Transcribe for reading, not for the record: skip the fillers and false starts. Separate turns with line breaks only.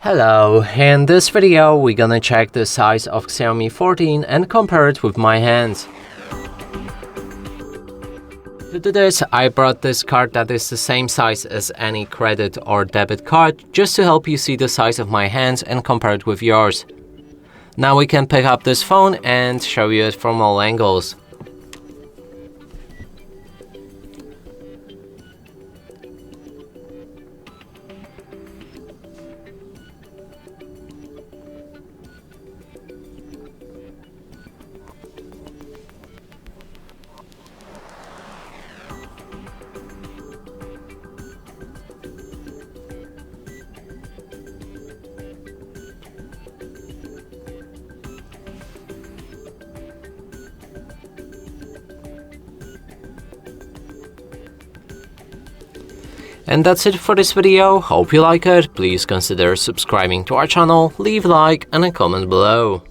Hello, in this video we're gonna check the size of Xiaomi 14 and compare it with my hands. To do this, I brought this card that is the same size as any credit or debit card, just to help you see the size of my hands and compare it with yours. Now we can pick up this phone and show you it from all angles. And that's it for this video. Hope you like it. Please consider subscribing to our channel, leave a like and a comment below.